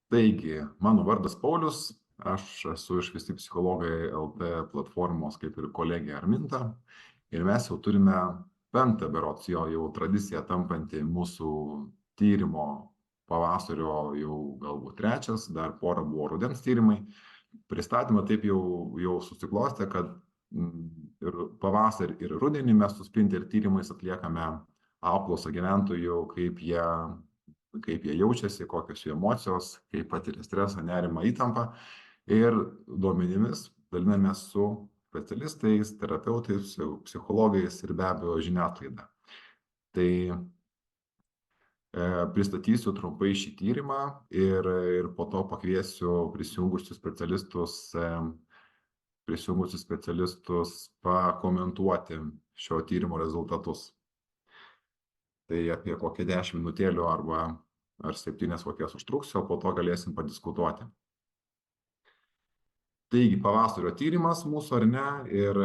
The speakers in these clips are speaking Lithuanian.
Taigi, mano vardas Paulius, aš esu iš Visi psichologai LT platformos kaip ir kolegė Arminta ir mes jau turime penktą berods jau tradiciją tampantį mūsų tyrimo pavasario jau galbūt trečias, dar pora buvo rudens tyrimai. Pristatymą taip jau susiklostė, kad ir pavasarį ir rudenį mes su Sprinter tyrimais atliekame apklausą gyventojų, kaip jie jaučiasi, kokios jų emocijos, kaip patiria stresą, nerimą, įtampą. Ir duomenimis dalinamės su specialistais, terapeutais, psichologais ir be abejo žiniasklaida. Tai pristatysiu trumpai šį tyrimą ir po to pakviesiu prisijungusius specialistus pakomentuoti šio tyrimo rezultatus. Tai apie kokią 10 minutėlių ar 7 kokias užtruksiu, o po to galėsim padiskutuoti. Taigi, pavasario tyrimas mūsų ar ne ir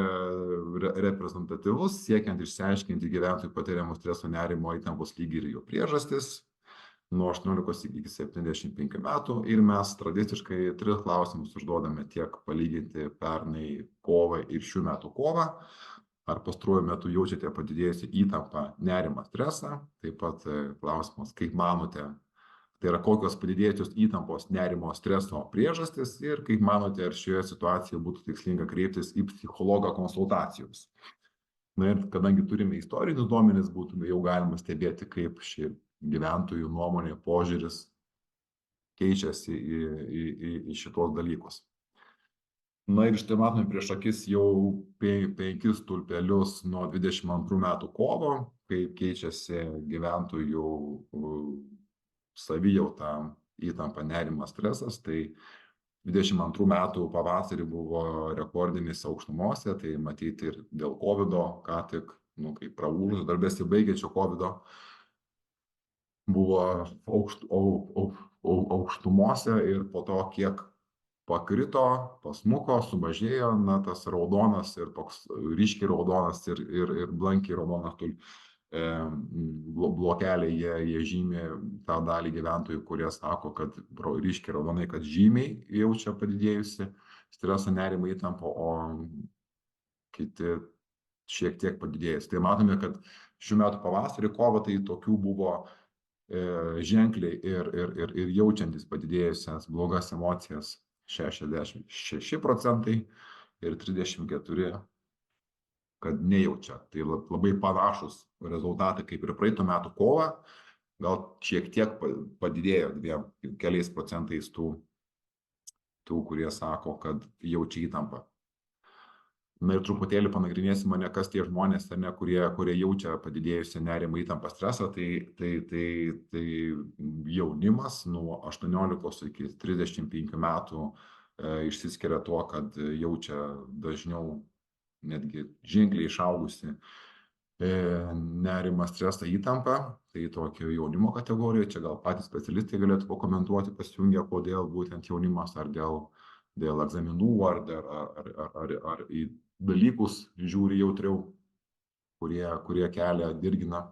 reprezentatyvus, siekiant išsiaiškinti gyventojų patiriamų streso, nerimo, įtampos lygį ir jų priežastis nuo 18 iki 75 metų. Ir mes tradiciškai 3 klausimus užduodame tiek palyginti pernai kovą ir šių metų kovą. Ar pastaruoju metu jaučiate padidėjusią įtampą, nerimą, stresą? Taip pat klausimas, kaip manote, tai yra kokios padidėjusios įtampos, nerimo, streso priežastis ir kaip manote, ar šioje situacijoje būtų tikslinga kreiptis į psichologą konsultacijos. Na ir kadangi turime istorinius duomenis, būtų jau galima stebėti, kaip ši gyventojų nuomonė, požiūris keičiasi į šitos dalykus. Na ir štai matome prieš akis jau 5 stulpelius nuo 22 metų kovo, kaip keičiasi gyventojų savijauta, įtampa, nerimas, stresas. Tai 22 metų pavasarį buvo rekordinis aukštumose, tai matyti ir dėl COVID-o, ką tik, kaip praūžus dar besibaigiančio COVID-o, buvo aukštumose ir po to kiek pakrito, pasmuko, sumažėjo, tas raudonas ir toks ryškiai raudonas ir blankiai raudonas blokeliai, jie žymė tą dalį gyventojų, kurie sako, kad ryškiai raudonai, kad žymiai jaučia padidėjusi stresą, nerimą, įtampą, o kiti šiek tiek padidėjus. Tai matome, kad šių metų pavasarį kovą tai tokių buvo ženkliai ir jaučiantis padidėjusias blogas emocijas 66% ir 34%, kad nejaučia. Tai labai panašus rezultatai kaip ir praeitų metų kovą, gal šiek tiek padidėjo keliais procentais tų, kurie sako, kad jaučia įtampą. Na ir truputėlį panagrinėsime, kas tie žmonės, kurie jaučia padidėjusią nerimą, įtampą, stresą. Tai jaunimas nuo 18 iki 35 metų išsiskiria tuo, kad jaučia dažniau netgi ženkliai išaugusi nerimą, stresą, įtampą. Tai tokio jaunimo kategorijoje, čia gal patys specialistai galėtų pakomentuoti, pasijungę, kodėl būtent jaunimas, ar dėl egzaminų, ar į dalykus žiūri jautriau, kurie kelia, dirgina.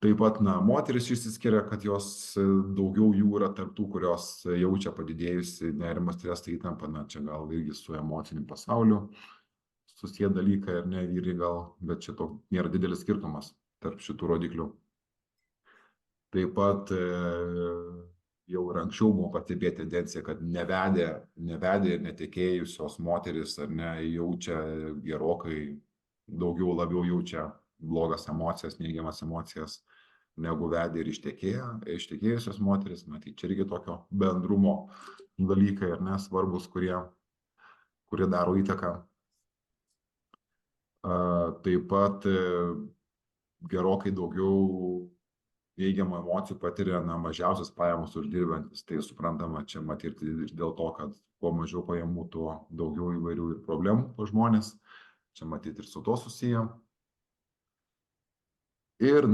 Taip pat, moteris išsiskiria, kad jos daugiau jų yra tarp tų, kurios jaučia padidėjusi nerimą, stresą, įtampą, čia gal irgi su emociniu pasauliu susiję dalykai, ar ne, vyrai gal, bet čia toks nėra didelis skirtumas tarp šitų rodiklių. Taip pat jau ir anksčiau buvo pastebėta tendencija, kad nevedę ir netekėjusios moteris, ar ne, jaučia gerokai daugiau, labiau jaučia blogas emocijas, neigiamas emocijas, negu vedė ir ištekėjusios moteris. Tai čia irgi tokio bendrumo dalykai, ar ne, svarbus, kurie daro įtaką. Taip pat gerokai daugiau neigiamų emocijų patiria mažiausias pajamas uždirbantis. Tai suprantama, čia matyti dėl to, kad kuo mažiau pajamų, tuo daugiau įvairių ir problemų pas žmonės. Čia matyti ir su to susiję. Ir,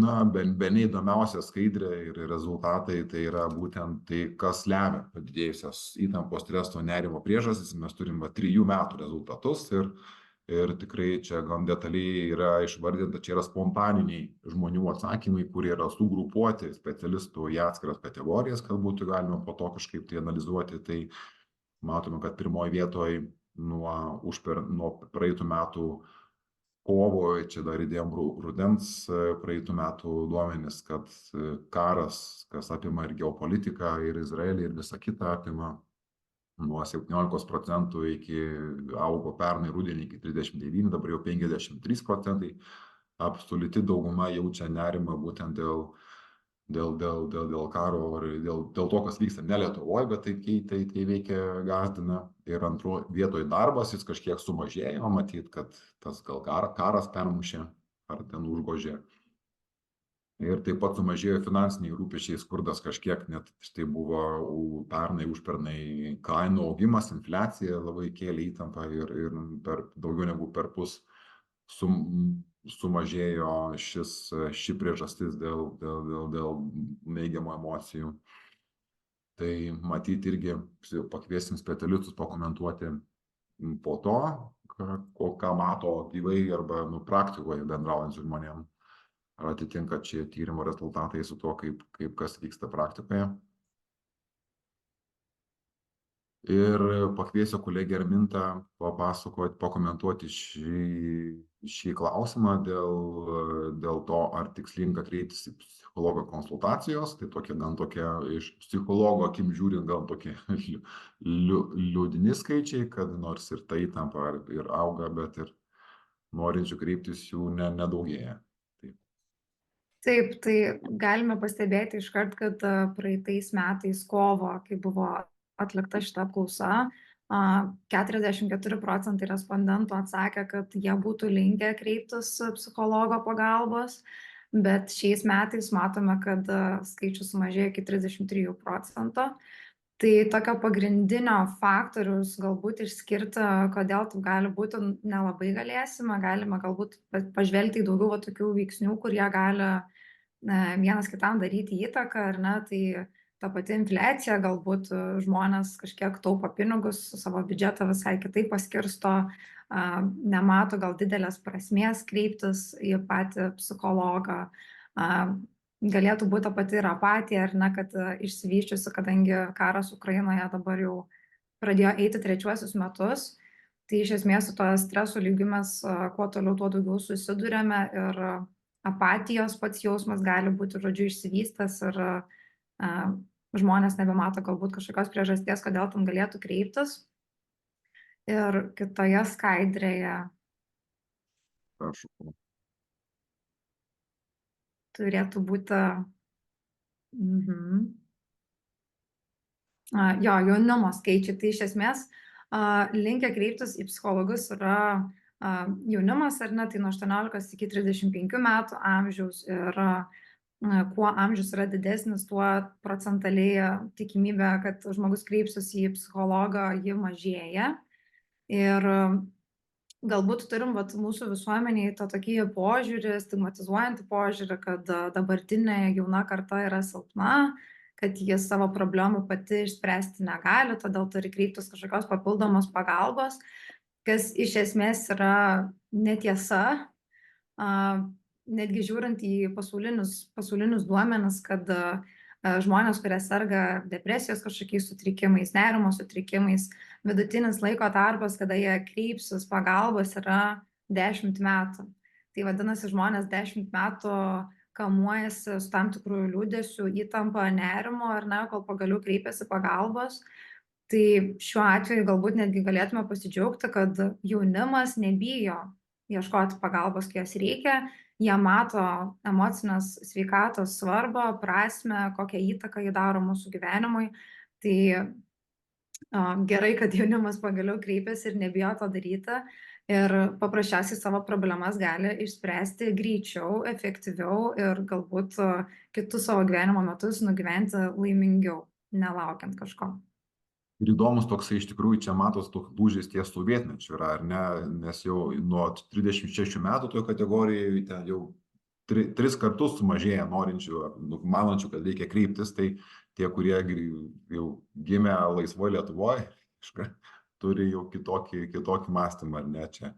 bene įdomiausia skaidrė ir rezultatai, tai yra būtent tai, kas lemia padidėjusios įtampos, streso, nerimo priežastis. Mes turim 3 metų rezultatus ir Ir tikrai čia gan detaliai yra išvardinta, čia yra spontaniniai žmonių atsakymai, kurie yra sugrupuoti specialistų į atskiras kategorijas, kad būtų galima po to kažkaip tai analizuoti. Tai matome, kad pirmoje vietoje nuo praeitų metų kovo, čia dar įdėjom rudens praeitų metų duomenis, kad karas, kas apima ir geopolitiką, ir Izraelį, ir visą kitą apima, nuo 17% augo pernai rudenį iki 39, dabar jau 53%. Absoliuti dauguma jaučia nerimą būtent dėl karo ir dėl to, kas vyksta ne Lietuvoje, bet tai veikia, gąsdina. Ir antro vietoj darbas, jis kažkiek sumažėjo, matyt, kad tas gal karas permušė ar ten užgožė. Ir taip pat sumažėjo finansiniai rūpesčiai, skurdas kažkiek, net štai buvo pernai, užpernai kainų augimas, infliacija labai kėlė įtampą ir per daugiau negu perpus sumažėjo ši priežastis dėl neigiamų emocijų. Tai matyti irgi pakviesim specialistus pakomentuoti po to, ką mato gyvai arba praktikoje bendraujant su žmonėm. Ar atitinka čia tyrimo rezultatai su to, kaip kas vyksta praktikoje. Ir pakviesiu kolegę Armintą pakomentuoti šį klausimą dėl to, ar tikslinga kreiptis į psichologo konsultacijos. Tai tokia iš psichologo akim žiūrint, gal tokie liūdni skaičiai, kad nors ir ta įtampa ir auga, bet ir norinčių kreiptis jų nedaugėja. Taip, tai galime pastebėti iškart, kad praeitais metais kovo, kai buvo atlikta šita apklausa, 44% respondentų atsakė, kad jie būtų linkę kreiptis psichologo pagalbos, bet šiais metais matome, kad skaičius sumažėjo iki 33%. Tai tokio pagrindinio faktoriaus galbūt išskirti, kodėl taip gali būti, nelabai galėsime. Galime galbūt pažvelgti į daugiau tokių veiksnių, kurie gali vienas kitam daryti įtaką, ar ne, tai ta pati infliacija, galbūt žmonės kažkiek taupo pinigus, savo biudžetą visai kitaip paskirsto, nemato gal didelės prasmės kreiptis į patį psichologą. Galėtų būti ta pati ir apatija, ar ne, kad išsivysčiusi, kadangi karas Ukrainoje dabar jau pradėjo eiti 3 metus, tai iš esmės su to streso lygiu mes kuo toliau, tuo daugiau susiduriame ir apatijos pats jausmas gali būti, žodžiu, išsivystęs ir žmonės nebemato galbūt kažkokios priežasties, kodėl tam galėtų kreiptis. Ir kitoje skaidrėje turėtų būti jaunimo skaičiai. Tai iš esmės linkę kreiptis į psichologus yra jaunimas, ar ne, tai nuo 18 iki 35 metų amžiaus, ir kuo amžius yra didesnis, tuo procentaliai tikimybė, kad žmogus kreipsis į psichologą, ji mažėja. Ir galbūt turim mūsų visuomenėje tą tokį požiūrį, stigmatizuojantį požiūrį, kad dabartinė jauna karta yra silpna, kad jie savo problemų pati išspręsti negali, todėl turi kreiptis kažkokios papildomos pagalbos, kas iš esmės yra netiesa. Netgi žiūrint į pasaulinius duomenis, kad žmonės, kurie serga depresijos kažkokiais sutrikimais, nerimo sutrikimais, vidutinis laiko tarpas, kada jie kreipsis pagalbos, yra 10 metų. Tai vadinasi, žmonės 10 metų kamuojasi su tam tikrų liūdesių, įtampa, nerimo, ar ne, kol pagaliau kreipiasi pagalbos. Tai šiuo atveju galbūt netgi galėtume pasidžiaugti, kad jaunimas nebijo ieškoti pagalbos, kai jos reikia. Jie mato emocinės sveikatos svarbą, prasmę, kokią įtaką jį daro mūsų gyvenimui. Tai gerai, kad jaunimas pagaliau kreipiasi ir nebijo to daryti. Ir paprasčiausiai savo problemas gali išspręsti greičiau, efektyviau ir galbūt kitus savo gyvenimo metus nugyventi laimingiau, nelaukiant kažko. Ir įdomus toksai iš tikrųjų čia matos toks lūžis ties sovietmečiu yra, ar ne, nes jau nuo 36 metų toje kategorijoje ten jau 3 kartus sumažėja norinčių, manančių, kad reikia kreiptis, tai tie, kurie jau gimė laisvoje Lietuvoje, turi jau kitokį mąstymą, ar ne, čia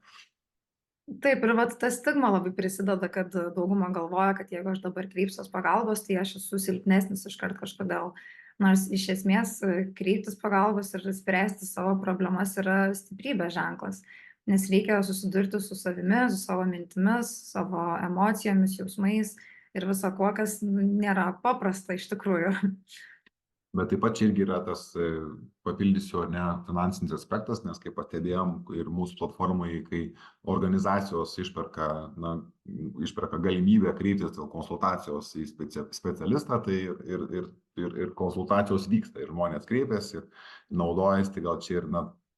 Taip, ir vat ta stigma labai prisideda, kad dauguma galvoja, kad jeigu aš dabar kreipsiuos pagalbos, tai aš esu silpnesnis iškart kažkodėl. Nors iš esmės kreiptis pagalbos ir spręsti savo problemas yra stiprybės ženklas, nes reikia susidurti su savimi, su savo mintimis, savo emocijomis, jausmais ir viso ko, kas nėra paprasta iš tikrųjų. Bet taip pat čia irgi yra tas, papildysiu, ar ne, finansinis aspektas, nes kaip pastebėjom ir mūsų platformai, kai organizacijos išperka galimybę kreiptis dėl konsultacijos į specialistą, tai ir konsultacijos vyksta, ir žmonės kreipiasi, naudojasi, tai gal čia ir,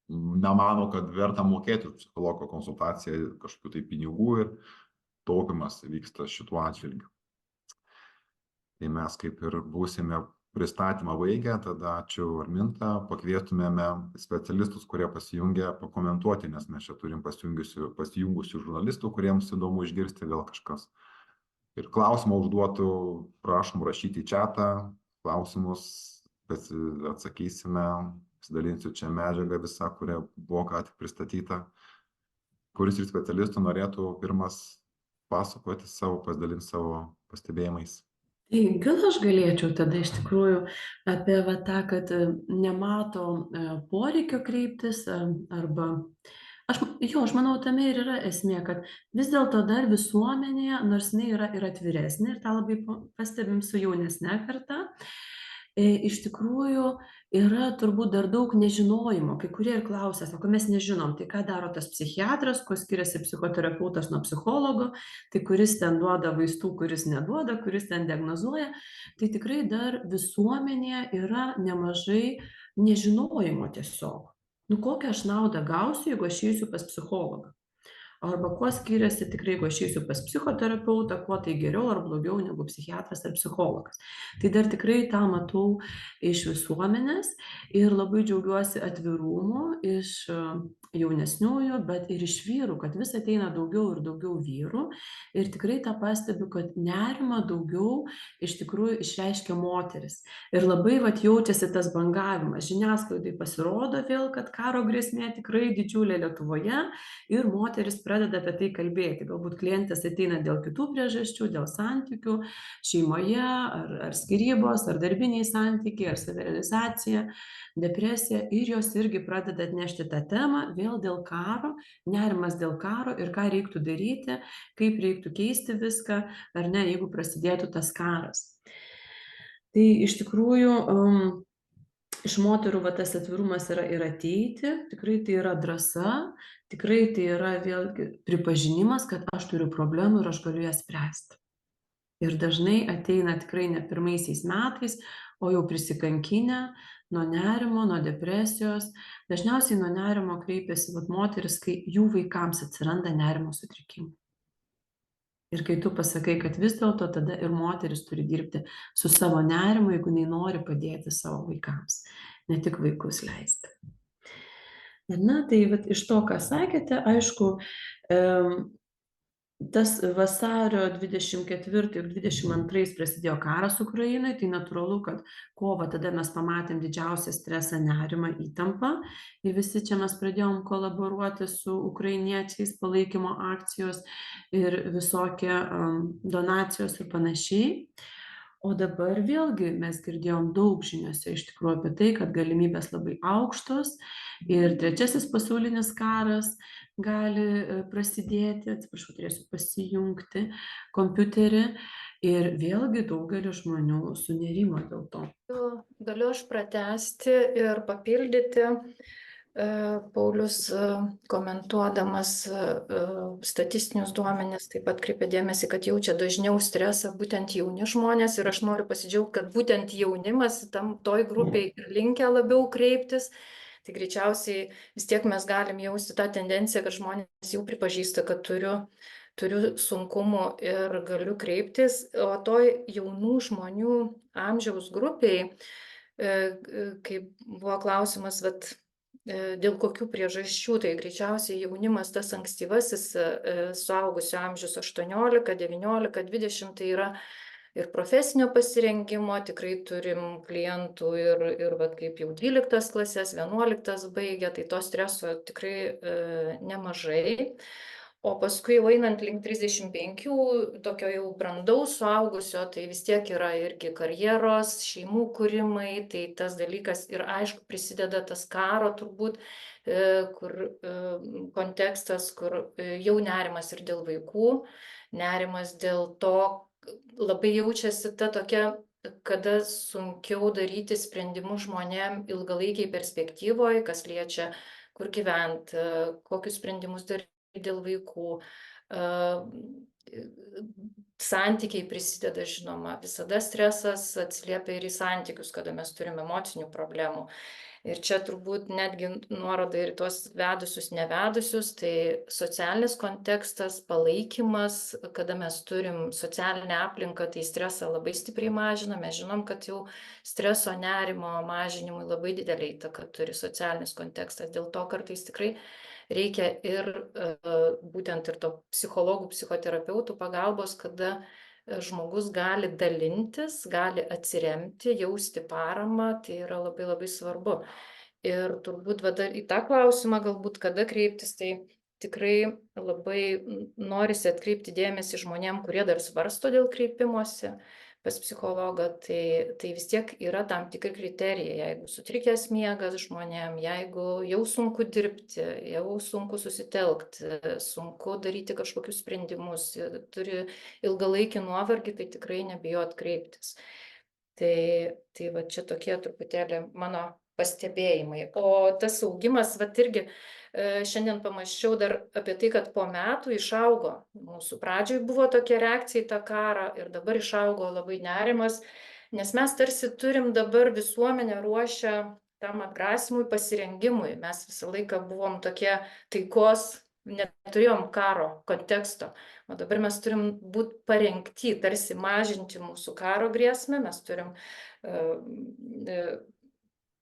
nemano, kad verta mokėti už psichologo konsultaciją kažkokių tai pinigų ir taupimas vyksta šituo atžvilgiu. Tai mes kaip ir būsime pristatymą baigę, tada ačiū Arminta, pakvietumėme specialistus, kurie pasijungia pakomentuoti, nes mes čia turim pasijungusių žurnalistų, kuriems įdomu išgirsti vėl kažkas. Ir klausimą užduotų, prašom rašyti į chatą, klausimus atsakysime, pasidalinsiu čia medžiagą visą, kuria buvo ką tik pristatyta. Kuris iš specialistų norėtų pirmas pasakoti pasidalinti savo pastebėjimais? Tai gal aš galėčiau tada iš tikrųjų apie tą, kad nemato poreikio kreiptis arba... Aš manau, tame ir yra esmė, kad vis dėlto dar visuomenėje, nors jinai yra ir atviresnė, ir tą labai pastebim su jaunesne karta, iš tikrųjų yra turbūt dar daug nežinojimo. Kai kurie ir klausia, sako, mes nežinom, tai ką daro tas psichiatras, kuo skiriasi psichoterapeutas nuo psichologo, tai kuris ten duoda vaistų, kuris neduoda, kuris ten diagnozuoja. Tai tikrai dar visuomenėje yra nemažai nežinojimo tiesiog. Kokią aš naudą gausiu, jeigu aš eisiu pas psichologą? Arba kuo skiriasi tikrai, jeigu aš eisiu pas psichoterapeutą, kuo tai geriau ar blogiau negu psichiatras ar psichologas. Tai dar tikrai tą matau iš visuomenės ir labai džiaugiuosi atvirumu iš jaunesniųjų, bet ir iš vyrų, kad vis ateina daugiau ir daugiau vyrų. Ir tikrai tą pastebiu, kad nerimą daugiau iš tikrųjų išreiškia moteris. Ir labai jaučiasi tas bangavimas. Žiniasklaidai pasirodo vėl, kad karo grėsmė tikrai didžiulė Lietuvoje ir moteris pradeda apie tai kalbėti. Galbūt klientės ateina dėl kitų priežasčių, dėl santykių šeimoje, ar skyrybos, ar darbiniai santykiai, ar savirealizacija, depresija, ir jos irgi pradeda atnešti tą temą vėl dėl karo, nerimas dėl karo ir ką reiktų daryti, kaip reiktų keisti viską, ar ne, jeigu prasidėtų tas karas. Tai iš tikrųjų iš moterų tas atvirumas yra ir ateiti, tikrai tai yra drąsa, tikrai tai yra vėlgi pripažinimas, kad aš turiu problemų ir aš galiu jas spręsti. Ir dažnai ateina tikrai ne pirmaisiais metais, o jau prisikankinę nuo nerimo, nuo depresijos. Dažniausiai nuo nerimo kreipiasi moteris, kai jų vaikams atsiranda nerimo sutrikimai. Ir kai tu pasakai, kad vis dėlto tada ir moteris turi dirbti su savo nerimu, jeigu jinai nori padėti savo vaikams, ne tik vaikus leisti. Tai iš to, ką sakėte, aišku, tas vasario 24 ir 22 prasidėjo karas Ukrainoje, tai natūralu, kad kovą tada mes pamatėm didžiausią stresą, nerimą, įtampą. Ir visi čia mes pradėjom kolaboruoti su ukrainiečiais, palaikymo akcijos ir visokie donacijos ir panašiai. O dabar vėlgi mes girdėjom daug žiniose iš tikrųjų apie tai, kad galimybės labai aukštos ir trečiasis pasaulinis karas gali prasidėti, atsiprašau, turėsiu pasijungti kompiuterį ir vėlgi daugelis žmonių sunerimo dėl to. Galiu aš pratęsti ir papildyti. Paulius, komentuodamas statistinius duomenis, taip pat kreipia dėmesį, kad jaučia dažniau stresą būtent jauni žmonės ir aš noriu pasidžiaugti, kad būtent jaunimas toj grupiai ir linkę labiau kreiptis. Tai greičiausiai vis tiek mes galim jausti tą tendenciją, kad žmonės jau pripažįsta, kad turiu sunkumų ir galiu kreiptis, o toj jaunų žmonių amžiaus grupiai, kaip buvo klausimas, dėl kokių priežasčių, tai greičiausiai jaunimas tas ankstyvasis suaugusio amžius 18, 19, 20, tai yra ir profesinio pasirengimo, tikrai turim klientų ir kaip jau 12 klasės, 11 baigė, tai to streso tikrai nemažai. O paskui jau einant link 35, tokio jau brandaus suaugusio, tai vis tiek yra irgi karjeros, šeimų kūrimai, tai tas dalykas ir aišku prisideda tas karo turbūt, kur kontekstas, kur jau nerimas ir dėl vaikų, nerimas dėl to labai jaučiasi ta tokia, kada sunkiau daryti sprendimus žmonėm ilgalaikiai perspektyvoje, kas liečia, kur gyventi, kokius sprendimus daryti dėl vaikų. Santykiai prisideda, žinoma, visada stresas atsiliepia ir į santykius, kada mes turime emocinių problemų. Ir čia turbūt netgi nuoroda ir tuos vedusius, nevedusius, tai socialinis kontekstas, palaikymas, kada mes turim socialinę aplinką, tai stresą labai stipriai mažina. Mes žinom, kad jau streso, nerimo mažinimui labai didelį įtaką turi socialinis kontekstas. Dėl to kartais tikrai reikia ir būtent ir to psichologų, psichoterapeutų pagalbos, kada žmogus gali dalintis, gali atsiremti, jausti paramą, tai yra labai labai svarbu. Ir turbūt į tą klausimą galbūt kada kreiptis, tai tikrai labai norisi atkreipti dėmesį žmonėm, kurie dar svarsto dėl kreipimosi pas psichologą, tai vis tiek yra tam tikri kriterijai, jeigu sutrikęs miegas žmonėm, jeigu jau sunku dirbti, jau sunku susitelkti, sunku daryti kažkokius sprendimus, turi ilgalaikį nuovargį, tai tikrai nebijot kreiptis. Tai va čia tokie truputėlį mano pastebėjimai. O tas augimas, va irgi šiandien pamąsčiau dar apie tai, kad po metų išaugo, mūsų pradžioj buvo tokia reakcija į tą karą ir dabar išaugo labai nerimas, nes mes tarsi turim dabar visuomenę ruošę tam atgrasimui, pasirengimui. Mes visą laiką buvom tokie taikos, neturėjom karo konteksto, o dabar mes turim būti parengti, tarsi mažinti mūsų karo grėsmę, mes turim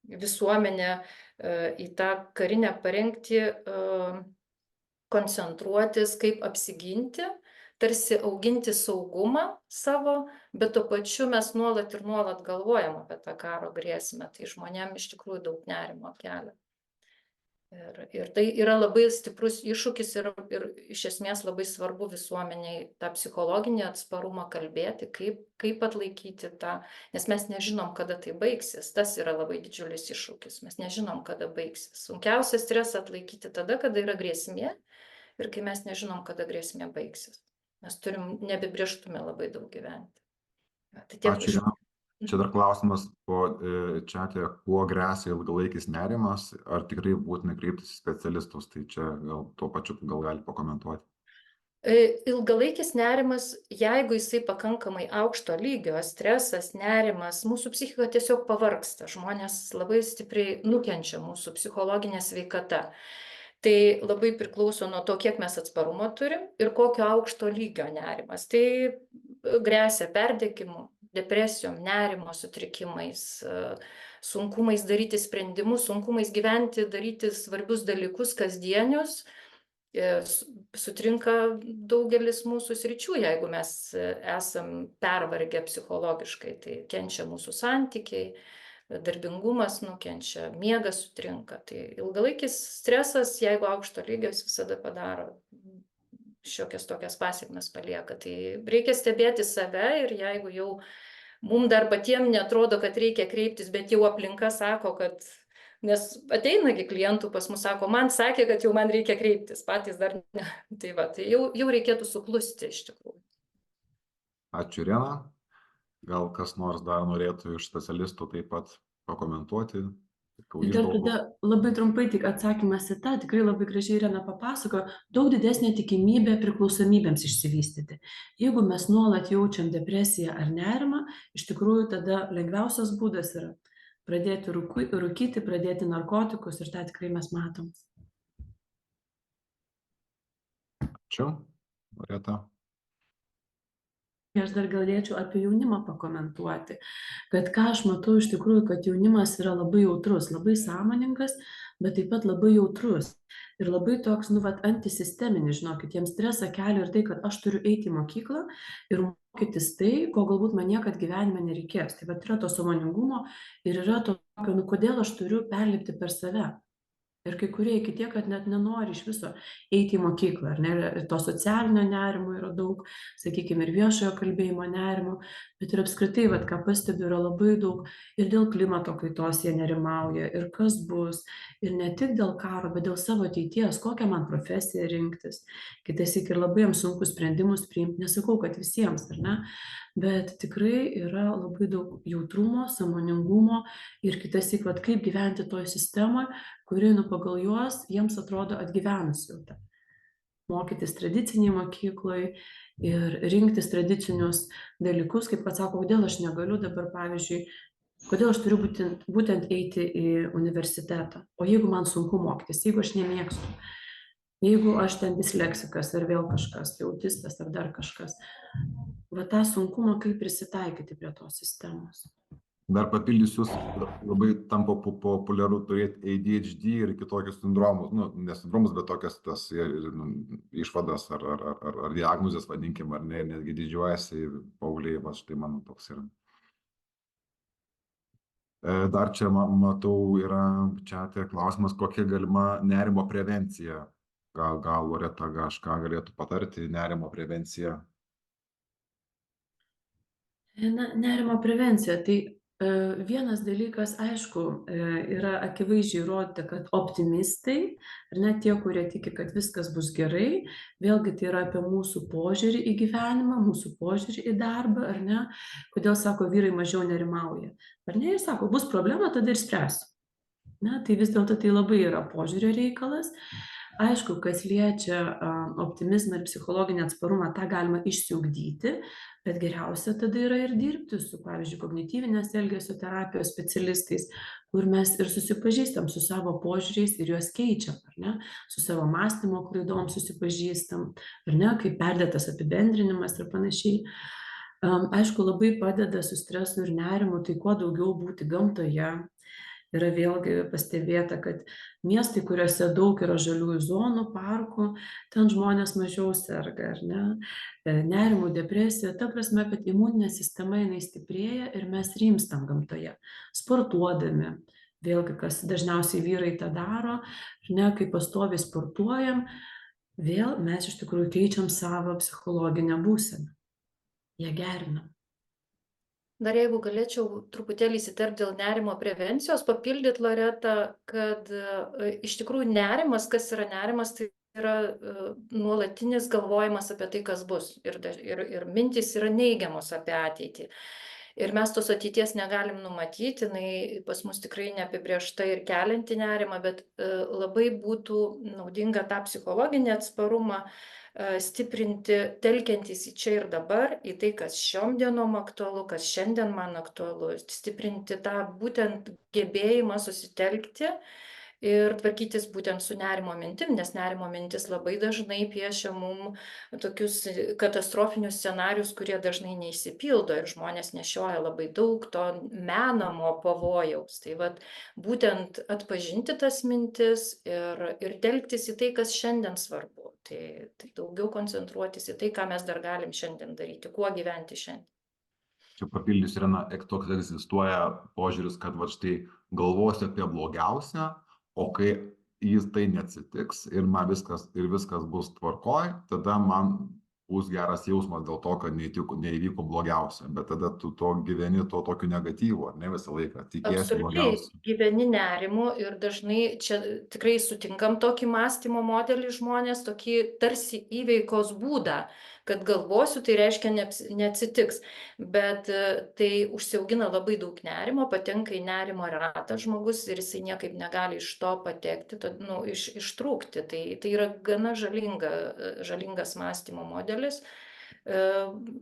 visuomenę į tą karinę parengtį koncentruotis, kaip apsiginti, tarsi auginti saugumą savo, bet tuo pačiu mes nuolat ir nuolat galvojam apie tą karo grėsmę, tai žmonėm iš tikrųjų daug nerimo kelia. Ir tai yra labai stiprus iššūkis ir iš esmės labai svarbu visuomeniai tą psichologinį atsparumą kalbėti, kaip atlaikyti tą, nes mes nežinom, kada tai baigsis. Tas yra labai didžiulis iššūkis, mes nežinom, kada baigsis. Sunkiausia stresą atlaikyti tada, kada yra grėsmė ir kai mes nežinom, kada grėsmė baigsis. Mes turim neapibrėžtume labai daug gyventi. Tai tiek Ačiū. Čia dar klausimas po čate, kuo gresia ilgalaikis nerimas, ar tikrai būtina kreiptis į specialistus, tai čia gal tuo pačiu gal gali pakomentuoti. Ilgalaikis nerimas, jeigu jisai pakankamai aukšto lygio, stresas, nerimas, mūsų psichika tiesiog pavargsta, žmonės labai stipriai nukenčia, mūsų psichologinė sveikata. Tai labai priklauso nuo to, kiek mes atsparumo turim ir kokio aukšto lygio nerimas. Tai gresia perdegimu, depresijom, nerimo sutrikimais, sunkumais daryti sprendimus, sunkumais gyventi, daryti svarbius dalykus kasdienius. Sutrinka daugelis mūsų sričių, jeigu mes esam pervargę psichologiškai, tai kenčia mūsų santykiai, darbingumas nukenčia, miegas sutrinka. Tai ilgalaikis stresas, jeigu aukšto lygio, visada padaro šiokias tokias pasekmes palieka. Tai reikia stebėti save ir jeigu jau mums dar patiems netrodo, kad reikia kreiptis, bet jau aplinka sako, kad, nes ateinagi klientų pas mus sako, man sakė, kad jau man reikia kreiptis, patys dar ne. Tai va, tai jau reikėtų suklusti iš tikrųjų. Ačiū, Irena. Gal kas nors dar norėtų iš specialistų taip pat pakomentuoti? Dar tada labai trumpai tik atsakymas į tą, tikrai labai gražiai Irena papasakojo, daug didesnė tikimybė priklausomybėms išsivystyti. Jeigu mes nuolat jaučiam depresiją ar nerimą, iš tikrųjų tada lengviausias būdas yra pradėti rūkyti, pradėti narkotikus ir tą tikrai mes matom. Ačiū, Loreta. Aš dar galėčiau apie jaunimą pakomentuoti, kad ką aš matau iš tikrųjų, kad jaunimas yra labai jautrus, labai sąmoningas, bet taip pat labai jautrus. Ir labai toks, antisisteminis, žinokit, jiems stresą kelia ir tai, kad aš turiu eiti į mokyklą ir mokytis tai, ko galbūt man niekad gyvenime nereikės. Tai yra to sąmoningumo ir yra to, kodėl aš turiu perlipti per save. Ir kai kurie iki tiek, kad net nenori iš viso eiti į mokyklą, ar ne? Ir to socialinio nerimo yra daug, sakykime, ir viešojo kalbėjimo nerimo, bet ir apskritai, vat, ką pastebiu, yra labai daug ir dėl klimato kaitos jie nerimauja, ir kas bus, ir ne tik dėl karo, bet dėl savo ateities, kokią man profesiją rinktis. Kitąsyk ir labai jiems sunku sprendimus priimti, nesakau, kad visiems, ar ne? Bet tikrai yra labai daug jautrumo, sąmoningumo ir kitąsyk, vat, kaip gyventi toj sistemoje, kuri pagal juos jiems atrodo atgyvenusi jau ta. Mokytis tradiciniai mokykloj ir rinktis tradicinius dalykus, kaip kad sako, kodėl aš negaliu dabar, pavyzdžiui, kodėl aš turiu būtent eiti į universitetą, o jeigu man sunku mokytis, jeigu aš nemėgstu, jeigu aš ten disleksikas ar vėl kažkas, tai autistas ar dar kažkas, va tą sunkumą kaip prisitaikyti prie tos sistemos. Dar papildysiu, labai tampa populiaru turėti ADHD ir kitokius sindromus, nu, ne sindromus, bet tokias išvadas ar diagnozes, vadinkim, ar ne, netgi didžiuojasi paaugliai, va štai mano toks yra. Dar čia matau yra čia klausimas, kokia galima nerimo prevencija. Gal Loreta kažką galėtų patarti, nerimo prevencija? Na, nerimo prevencija, tai vienas dalykas, aišku, yra akivaizdžiai įrodyta, kad optimistai, ar ne, tie, kurie tiki, kad viskas bus gerai, vėlgi tai yra apie mūsų požiūrį į gyvenimą, mūsų požiūrį į darbą, ar ne, kodėl, sako, vyrai mažiau nerimauja, ar ne, ir sako, bus problema, tada ir spręsiu. Na, tai vis dėlto tai labai yra požiūrio reikalas. Aišku, kas liečia optimizmą ir psichologinį atsparumą, tą galima išsiugdyti, bet geriausia tada yra ir dirbti su, pavyzdžiui, kognityvinės elgesio terapijos specialistais, kur mes ir susipažįstam su savo požiūriais ir juos keičiam, ar ne, su savo mąstymo klaidom susipažįstam, ar ne, kaip perdėtas apibendrinimas ir panašiai. Aišku, labai padeda su stresu ir nerimu, tai kuo daugiau būti gamtoje. Yra vėlgi pastebėta, kad miestai, kuriuose daug yra žaliųjų zonų, parkų, ten žmonės mažiau serga, ar ne? Nerimų, depresija, ta prasme, kad imuninė sistema jinai stiprėja ir mes rimstam gamtoje, sportuodami. Vėlgi, kas dažniausiai vyrai tą daro, ar ne, kai pastoviai sportuojam, vėl mes iš tikrųjų keičiam savo psichologinę būseną. Ją gerinam. Dar jeigu galėčiau truputėlį įsiterpti dėl nerimo prevencijos, papildyti Loretą, kad iš tikrųjų nerimas, kas yra nerimas, tai yra nuolatinis galvojimas apie tai, kas bus. Ir mintys yra neigiamos apie ateitį. Ir mes tos ateities negalim numatyti, jinai pas mus tikrai neapibrėžta ir kelianti nerimą, bet labai būtų naudinga tą psichologinį atsparumą stiprinti, telkiantis į čia ir dabar, į tai, kas šiom dienom aktualu, kas šiandien man aktualu, stiprinti tą būtent gebėjimą susitelkti ir tvarkytis būtent su nerimo mintim, nes nerimo mintis labai dažnai piešia mum tokius katastrofinius scenarius, kurie dažnai neišsipildo ir žmonės nešioja labai daug to menamo pavojaus. Tai vat būtent atpažinti tas mintis ir telktis į tai, kas šiandien svarbu. Tai daugiau koncentruotis į tai, ką mes dar galim šiandien daryti, kuo gyventi šiandien. Čia papildysiu, Irena, toks egzistuoja požiūris, kad va štai galvosiu apie blogiausią, o kai jis tai neatsitiks ir man viskas bus tvarkoj, tada man bus geras jausmas dėl to, kad neįvyko blogiausia, bet tada tu to gyveni to tokiu negatyvu, ar ne visą laiką, tikiesi blogiausia. Gyveni nerimu ir dažnai čia tikrai sutinkam tokį mąstymo modelį žmonės, tokį tarsi įveikos būdą, kad galvosiu, tai reiškia neatsitiks, bet tai užsiaugina labai daug nerimo, patenka į nerimo ratą žmogus ir jisai niekaip negali iš to patekti, ištrūkti. Tai yra gana žalingas mąstymo modelis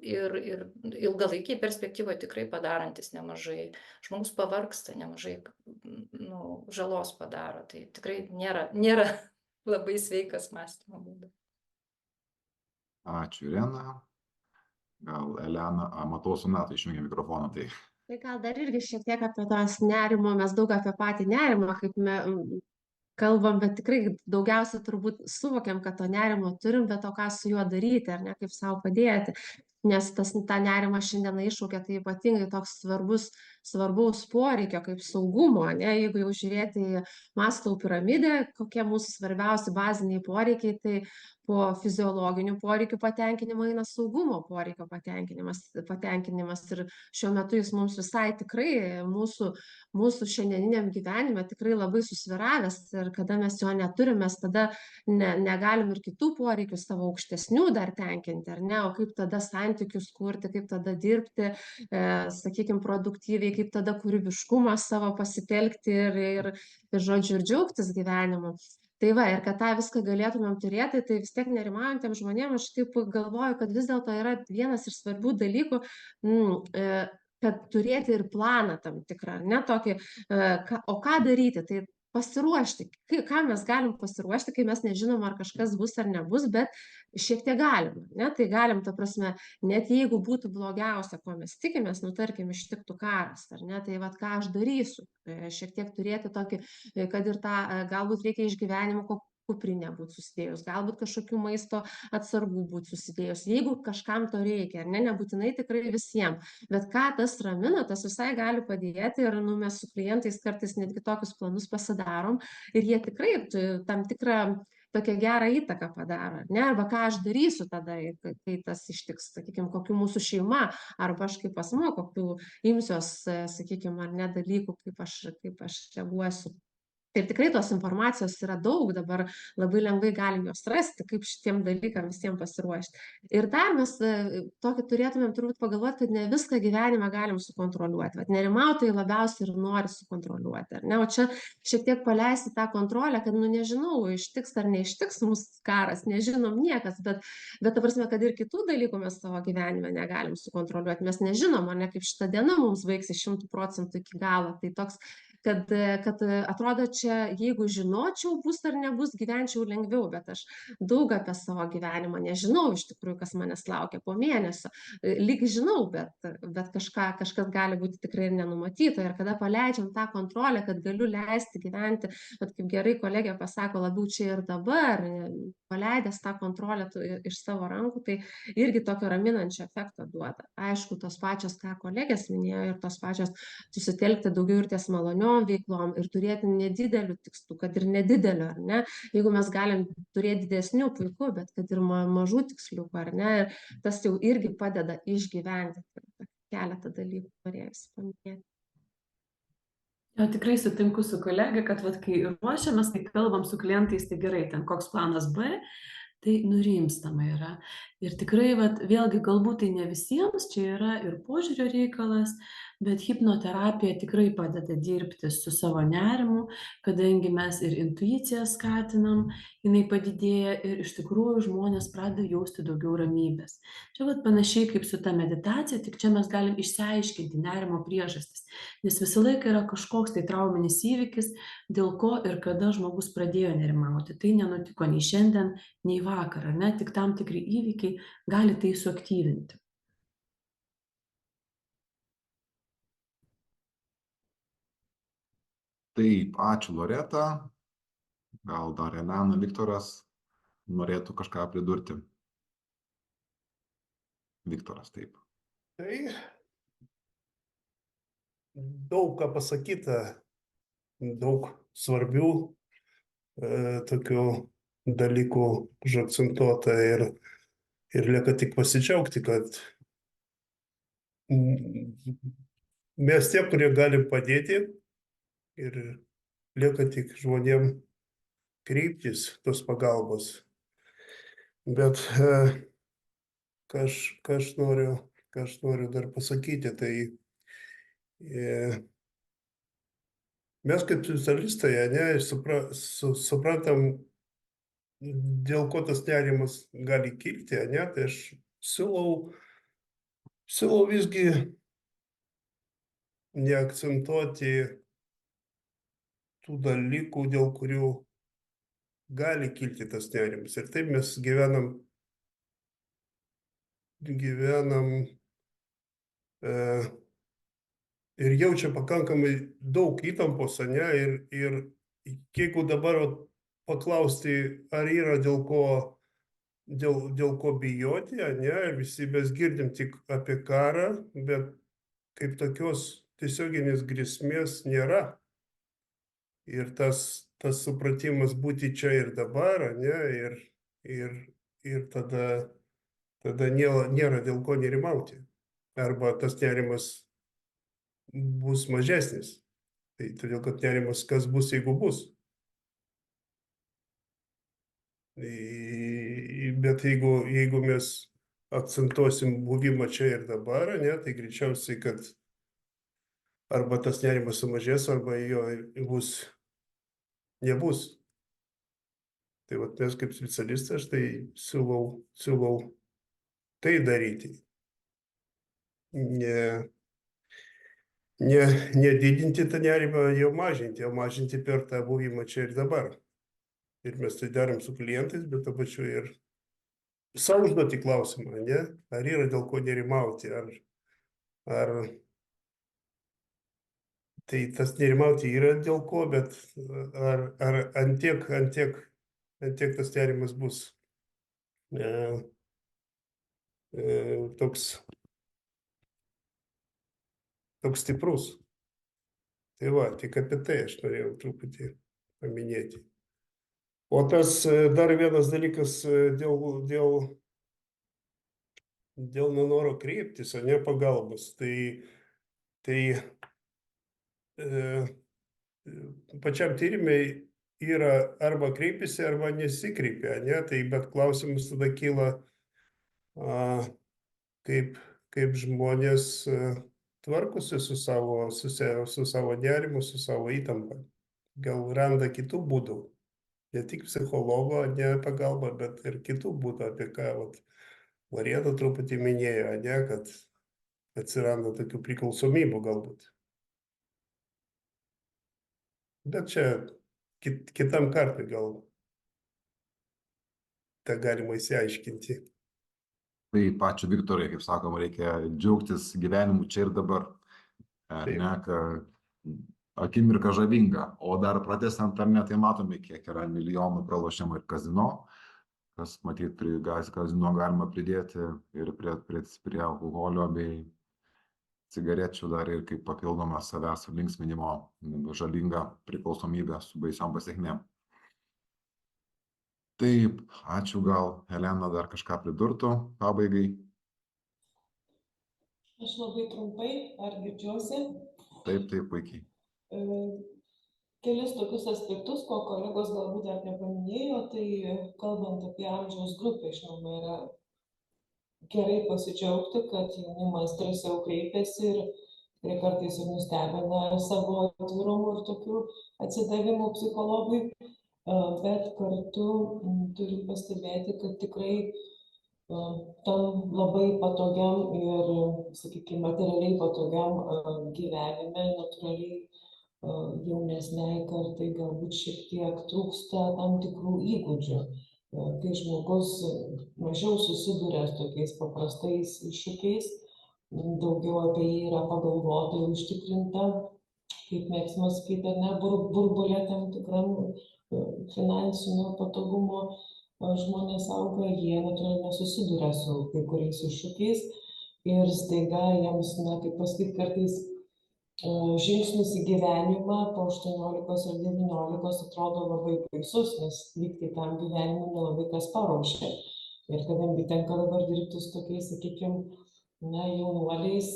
ir ilgalaikiai perspektyvoje tikrai padarantis nemažai. Žmogus pavargsta, nemažai žalos padaro. Tai tikrai nėra labai sveikas mąstymo būdas. Ačiū, Irena. Gal Elena, matau, Sonata išjungė mikrofoną. Tai gal dar irgi šiek tiek apie tos nerimo, mes daug apie patį nerimą, kaip kalbam, bet tikrai daugiausia turbūt suvokiam, kad to nerimo turim, bet o ką su juo daryti, ar ne, kaip savo padėti. nes tą nerimą šiandieną iššaukia tai ypatingai toks svarbaus poreikio kaip saugumo, ne, jeigu jau žiūrėti į Maslow piramidę, kokie mūsų svarbiausi baziniai poreikiai, tai po fiziologinių poreikių patenkinimo eina saugumo poreikio patenkinimas ir šiuo metu jis mums visai tikrai mūsų šiandieniniam gyvenime tikrai labai susvyravęs ir kada mes jo neturim, mes tada negalim ir kitų poreikių savo aukštesnių dar tenkinti, ar ne, o kaip tada santykius kurti, kaip tada dirbti, sakykime, produktyviai, kaip tada kūrybiškumą savo pasitelkti ir žodžiu, ir džiaugtis gyvenimu. Tai va, ir kad tą viską galėtumėm turėti, tai vis tiek nerimaujantiem žmonėm, aš taip galvoju, kad vis dėlto yra vienas iš svarbių dalykų, kad turėti ir planą tam tikrą, ar ne tokį, o ką daryti, tai pasiruošti, ką mes galim pasiruošti, kai mes nežinom, ar kažkas bus ar nebus, bet šiek tiek galim, ne, tai galim, ta prasme, net jeigu būtų blogiausia, ko mes tikimės, nu tarkim, ištiktų karas, ar ne, tai vat ką aš darysiu, šiek tiek turėti tokį, kad ir tą, galbūt reikia išgyvenimo kuprinę būt susidėjus, galbūt kažkokių maisto atsargų būt susidėjus, jeigu kažkam to reikia, ar ne, nebūtinai tikrai visiems, bet ką tas ramina, tas visai gali padėti ir nu, mes su klientais kartais netgi tokius planus pasidarom ir jie tikrai tam tikrą tokią gerą įtaką padaro, ne, arba ką aš darysiu tada, kai tas ištiks, sakykime, kokiu mūsų šeima, arba aš kaip asmuo, kokiu imsiuos, sakykime, ar ne dalykų, kaip aš reaguosiu. Ir tikrai tos informacijos yra daug, dabar labai lengvai galim jos rasti, kaip šitiem dalykam visiems pasiruošti. Ir dar mes tokį turėtumėm turbūt pagalvoti, kad ne viską gyvenime galim sukontroliuoti. Vat nerimautojai labiausiai ir nori sukontroliuoti, ar ne? O čia šiek tiek paleisti tą kontrolę, kad, nu nežinau, ištiks ar neištiks mūsų karas, nežinom niekas, bet ta prasme, kad ir kitų dalykų mes savo gyvenime negalim sukontroliuoti. Mes nežinom, ar ne, kaip šita diena mums baigsis 100% iki galo. Tai toks kad atrodo čia, jeigu žinočiau, bus ar nebus, gyvenčiau lengviau, bet aš daug apie savo gyvenimą nežinau iš tikrųjų, kas manęs laukia po mėnesio. Lyg žinau, bet kažkas gali būti tikrai ir nenumatyta. Ir kada paleidžiam tą kontrolę, kad galiu leisti gyventi, bet kaip gerai kolegė pasako, labiau čia ir dabar, paleidęs tą kontrolę iš savo rankų, tai irgi tokio raminančio efekto duoda. Aišku, tos pačios, ką kolegės minėjo, ir tos pačios susitelkti daugiau ir ties maloniom veiklom ir turėti nedidelių tikslų, kad ir nedidelio, ar ne, jeigu mes galim turėti didesnių, puiku, bet kad ir mažų tiksliukų, ar ne, ir tas jau irgi padeda išgyventi. Keletą dalykų norėjusi paminėti. Ja, tikrai sutinku su kolega, kad vat, kai ruošiamės, kai kalbam su klientais, tai gerai, ten koks planas B, tai nurimstama yra. Ir tikrai, vat, vėlgi, galbūt tai ne visiems, čia yra ir požiūrio reikalas, bet hipnoterapija tikrai padeda dirbti su savo nerimu, kadangi mes ir intuiciją skatinam, jinai padidėja ir iš tikrųjų žmonės pradeda jausti daugiau ramybės. Čia vat panašiai kaip su ta meditacija, tik čia mes galim išsiaiškinti nerimo priežastis, nes visą laiką yra kažkoks tai trauminis įvykis, dėl ko ir kada žmogus pradėjo nerimauti. Tai nenutiko nei šiandien, nei vakar, ar ne, tik tam tikri įvykiai gali tai suaktyvinti. Taip, ačiū Loreta. Gal dar Elena, Viktoras norėtų kažką pridurti? Viktoras, taip. Tai daug ką pasakyta, daug svarbių tokių dalykų užakcentuota ir lieka tik pasidžiaugti, kad mes tie, kurie galim padėti ir lieka tik žmonėm kreiptis tos pagalbos. Bet ką aš noriu dar pasakyti, tai mes kaip specialistai, ne, suprantam, dėl ko tas nerimas gali kilti, ne, tai aš siūlau visgi neakcentuoti tų dalykų, dėl kurių gali kilti tas nerimas. Ir taip mes gyvenam ir jaučia pakankamai daug įtampos, ne, ir jeigu dabar paklausti, ar yra dėl ko dėl ko bijoti, ne, visi mes girdim tik apie karą, bet kaip tokios tiesioginės grėsmės nėra. Ir tas supratimas būti čia ir dabar, ne, ir tada nėra dėl ko nerimauti. Arba tas nerimas bus mažesnis. Tai todėl, kad nerimas, kas bus, jeigu bus. Bet jeigu mes akcentuosim buvimą čia ir dabar, ne, tai greičiausiai, kad arba tas nerimas sumažės, arba jo nebus. Tai vat mes kaip specialistai, aš tai siūlau tai daryti. Nedidinti tą nerimą, jo mažinti per tą buvimą čia ir dabar. Ir mes tai darom su klientais, bet to pačiu ir savo užduoti klausimą, ne? Ar yra dėl ko nerimauti, ar tai tas nerimauti yra dėl ko, bet ar antiek tas nerimas bus toks stiprus. Tai va, tik apie tai aš norėjau truputį paminėti. O tas dar vienas dalykas dėl nenoro kreiptis, o ne pagalbos. Tai pačiam tyrimai yra arba kreipiasi, arba nesikreipia, ne? Tai bet klausimus tada kyla, kaip žmonės tvarkosi su savo nerimu, su savo įtampa. Gal randa kitų būdų. Ne tik psichologo, ne pagalba, bet ir kitų būdų, apie ką Loreta truputį minėjo, ne, kad atsiranda tokių priklausomybių galbūt. Bet čia kitam kartui gal tą galima įsiaiškinti. Tai pačiu Viktorai, kaip sakoma, reikia džiaugtis gyvenimu čia ir dabar. Ne, akimirka žavinga, o dar pratęsiant ar ne, tai matome, kiek yra milijonų pralošiama ir kazino, kas matyt prie kazino galima pridėti ir prie alkoholio bei cigarečių dar ir kaip papildoma savęs linksminimo žalinga priklausomybė su baisiom pasekmėm. Taip, ačiū, gal Elena dar kažką pridurtų pabaigai. Aš labai trumpai, ar girdžiuosi? Taip, puikiai. Kelis tokius aspektus, ko kolegos galbūt dar nepaminėjo, tai kalbant apie amžiaus grupę, žinoma, yra gerai pasidžiaugti, kad jaunimas drąsiau kreipiasi ir kartais ir nustebina savo atvirumu ir tokiu atsidavimu psichologui, bet kartu turiu pastebėti, kad tikrai tam labai patogiam ir, sakykime, materialiai patogiam gyvenime natūraliai jaunesniai kartai galbūt šiek tiek trūksta tam tikrų įgūdžių. Kai žmogus mažiau susiduria su tokiais paprastais iššūkiais, daugiau apie jį yra pagalvota ir užtikrinta, kaip mėgsime sakyti, ar ne, burbulė tam tikram finansinio patogumo žmonės auga, jie natūraliai nesusiduria su kai kuriais iššūkiais ir staiga jiems, na, kaip pasakyti, kartais žingsnis į gyvenimą po 18 ir 19 atrodo labai baisus, nes vykti tam gyvenimui nelabai kas paruošia. Ir kadangi tenka dabar dirbti su tokiais, sakykime, jaunuoliais,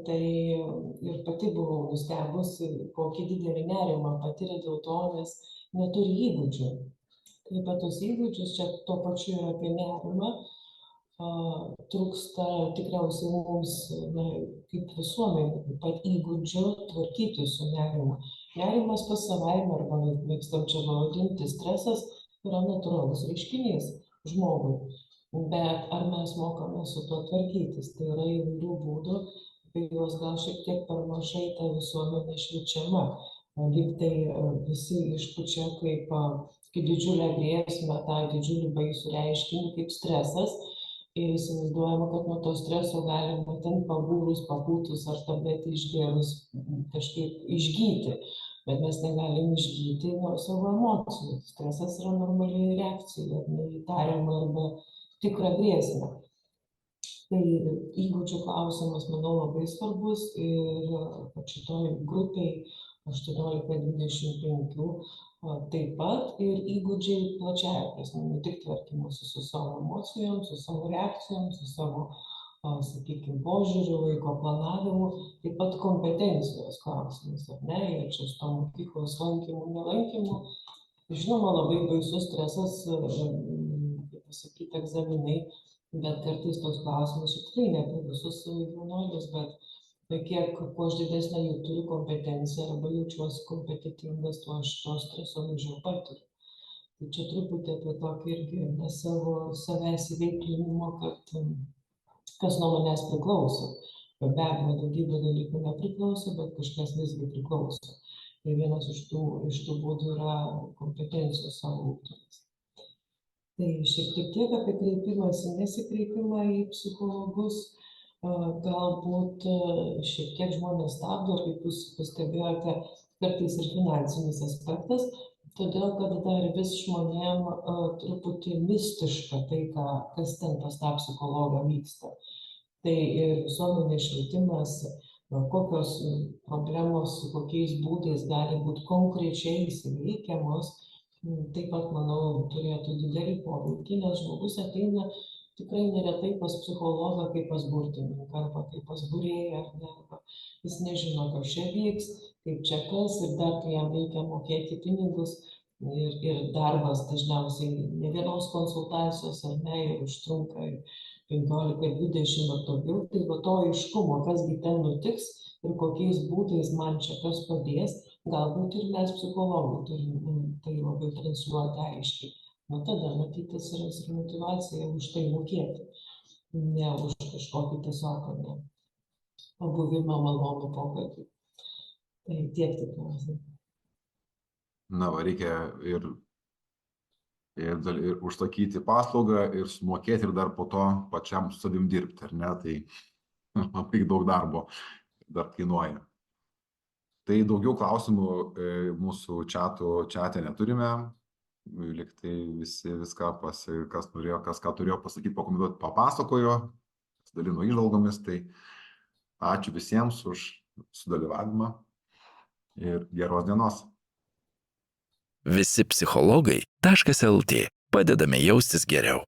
tai ir pati buvau nustebusi, kokį didelį nerimą patiria dėl to, nes neturi įgūdžių. Tai apie tos įgūdžius, čia tuo pačiu ir apie nerimą, trūksta tikriausiai mums, kaip visuomenė, pat įgūdžių tvarkyti su nerimu. Nerimas pas savaime, arba mėgstam čia vadinti stresas, yra natūralus reiškinys žmogui. Bet ar mes mokame su tuo tvarkytis? Tai yra įvairių būdų, apie juos gal šiek tiek per mažai ta visuomenė šviečiama. Lyg tai visi išpučia kaip didžiulę grėsmę, tą didžiulį baisų reiškinį kaip stresas. Ir įsivaizduojama, kad nuo to streso galima ten pabūrus, papūtus ar tabletį išgėrus kažkaip išgyti. Bet mes negalim išgyti nuo savo emocijų. Stresas yra normali reakcija, neįtariama arba tikrą grėsmę. Tai įgūdžių klausimas, manau, labai svarbus ir kad šitoj grupiai 18-25 taip pat ir įgūdžiai plačiaja prasme, ne tik tvarkymosi su savo emocijom, su savo reakcijom, su savo, sakykime, požiūriu, laiko planavimu, taip pat kompetencijos klausimas, ar ne, ir čia su to mokyklos lankymu, nelankymu. Žinoma, labai baisus stresas, kaip pasakyti, egzaminai, bet kartais toks klausimas tikrai ne apie visus jaunuolius, bet kiek kuo aš didesnę jų turiu kompetenciją arba jaučiuosi kompetitingas, tuo aš to streso mažiau patiriu. Tai čia truputį apie tokį irgi savęs įveiklinimo, kad kas nuo manęs priklauso. Be abejo, daugybė dalykų nepriklauso, bet kažkas visgi priklauso. Tai vienas iš tų būdų yra kompetencijos savo ugdymas. Tai šiek tiek apie kreipimąsi, nesikreipimą į psichologus. Galbūt šiek tiek žmonės stabdo, ir kaip jūs pastebėjote, kartais ir finansinis aspektas, todėl kad dar vis žmonėm truputį mistiška tai, kas ten pas tą psichologą vyksta. Tai ir visuomenės švietimas, kokios problemos, kokiais būdais gali būti konkrečiai įveikiamos, taip pat, manau, turėtų didelį poveikį, nes žmogus ateina tikrai neretai pas psichologą kaip pas burtininką, arba kaip pas būrėją, arba jis nežino, kas čia vyks, kaip čia kas, ir dar kai jam reikia mokėti pinigus, ir darbas dažniausiai ne vienos konsultacijos, ar ne, ir užtrunka 15-20 ar daugiau, tai va to aiškumo, kasgi ten nutiks ir kokiais būdais man čia kas padės, galbūt ir mes psichologai turim tai labai transliuoti aiškiai. Nu tada matyt atsiras ir motyvacija už tai mokėti, ne už kažkokį tiesiog pabuvimą malonų pokalbį. Tai tiek tikriausiai. Na, va, reikia ir užsakyti paslaugą, ir sumokėti, ir dar po to pačiam su savim dirbti, ar ne? Tai labai daug darbo dar kainuoja. Tai daugiau klausimų mūsų čate neturime. Liktai visi viską, kas ką turėjo pasakyti, pakomentuoti, papasakojo, pasidalino įžvalgomis. Tai ačiū visiems už sudalyvavimą ir geros dienos. Visi psichologai.lt padedame jaustis geriau.